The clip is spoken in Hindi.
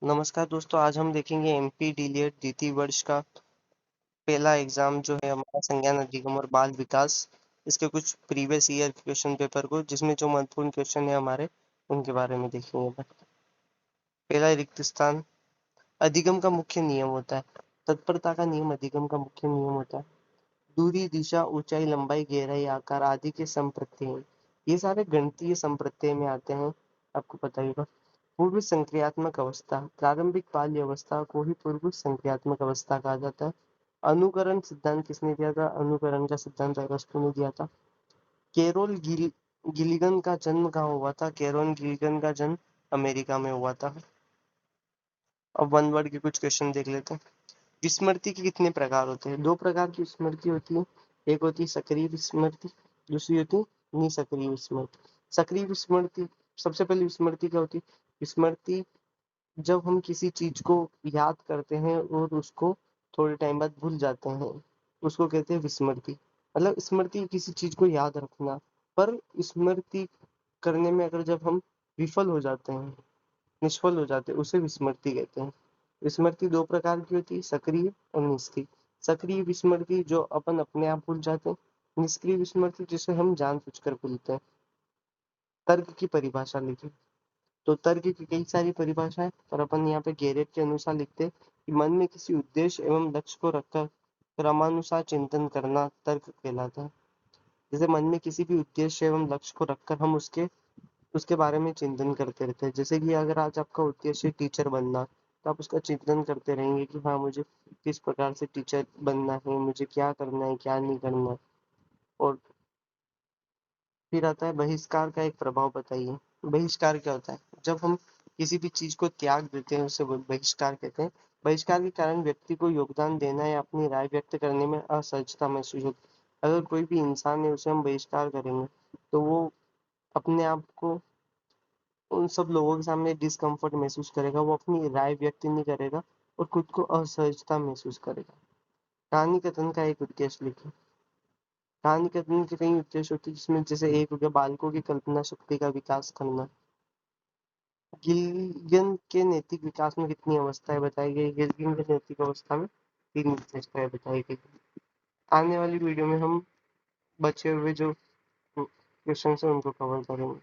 नमस्कार दोस्तों, आज हम देखेंगे एमपी डीएलएड द्वितीय वर्ष का पहला एग्जाम जो है हमारा संज्ञान अधिगम और बाल विकास। इसके कुछ प्रीवियस ईयर क्वेश्चन पेपर को जिसमें जो महत्वपूर्ण क्वेश्चन है हमारे उनके बारे में देखेंगे। पहला रिक्त स्थान। अधिगम का मुख्य नियम होता है। तत्परता का नियम अधिगम का मुख्य नियम होता है। दूरी, दिशा, ऊंचाई, लंबाई, गहराई, आकार आदि के संप्रत्यय हैं। ये सारे गणितीय संप्रत्यय में आते हैं, आपको पता ही होगा। पूर्व संक्रियात्मक अवस्था। प्रारंभिक बाल्य अवस्था को ही पूर्व संक्रियात्मक अवस्था कहा जाता है। अनुकरण सिद्धांत किसने दिया था? अनुकरण का सिद्धांत अगस्त्य ने दिया था। कैरोल गिलिगन का जन्म कहाँ हुआ था? कैरोल गिलिगन का जन्म अमेरिका में हुआ था। अब वन वर्ड के कुछ क्वेश्चन देख लेते हैं। विस्मृति के कितने प्रकार होते हैं? दो प्रकार की विस्मृति होती है। एक होती है सक्रिय विस्मृति, दूसरी होती है निसक्रिय विस्मृति। सक्रिय विस्मृति, सबसे पहले विस्मृति क्या होती है? विस्मृति जब हम किसी चीज को याद करते हैं और उसको थोड़े टाइम बाद भूल जाते हैं, उसको कहते हैं विस्मृति। मतलब स्मृति किसी चीज को याद रखना, पर स्मृति करने में अगर जब हम विफल हो जाते हैं, निष्फल हो जाते हैं, उसे विस्मृति कहते हैं। विस्मृति दो प्रकार की होती है, सक्रिय और निष्क्रिय। सक्रिय विस्मृति जो अपन अपने आप भूल जाते हैं। निष्क्रिय विस्मृति जिसे हम जानबूझकर भूलते हैं। तर्क की परिभाषा लिखी। तो तर्क की कई सारी परिभाषा है, पर अपन यहाँ पे गेरेट के अनुसार लिखते हैं कि मन में किसी उद्देश्य एवं लक्ष्य को रखकर क्रमानुसार चिंतन करना तर्क कहलाता है। जैसे मन में किसी भी उद्देश्य एवं लक्ष्य को रखकर हम उसके उसके बारे में चिंतन करते रहते हैं। जैसे कि अगर आज आपका उद्देश्य टीचर बनना, तो आप उसका चिंतन करते रहेंगे कि हाँ, मुझे किस प्रकार से टीचर बनना है, मुझे क्या करना है, क्या नहीं करना है। और फिर आता है बहिष्कार का एक प्रभाव बताइए। बहिष्कार क्या होता है? जब हम किसी भी चीज को त्याग देते हैं उसे बहिष्कार कहते हैं। बहिष्कार के कारण व्यक्ति को योगदान देना या अपनी राय व्यक्त करने में असहजता महसूस होती है। अगर कोई भी इंसान है उसे हम बहिष्कार करेंगे तो वो अपने आप को उन सब लोगों के सामने डिस्कम्फर्ट महसूस करेगा, वो अपनी राय व्यक्त नहीं करेगा और खुद को असहजता महसूस करेगा। कहानी कथन का एक उद्देश्य लिखें। कहानी कथन के कई उद्देश्य होते हैं, जिसमें जैसे एक हो गया बालकों की कल्पना शक्ति का विकास करना। गिल्गिन के नैतिक विकास में कितनी अवस्थाएं बताई गई? गिल्गिन के नैतिक अवस्था में 3 विशेषताएं बताई गई। आने वाली वीडियो में हम बचे हुए जो क्वेश्चन है उनको कवर करेंगे।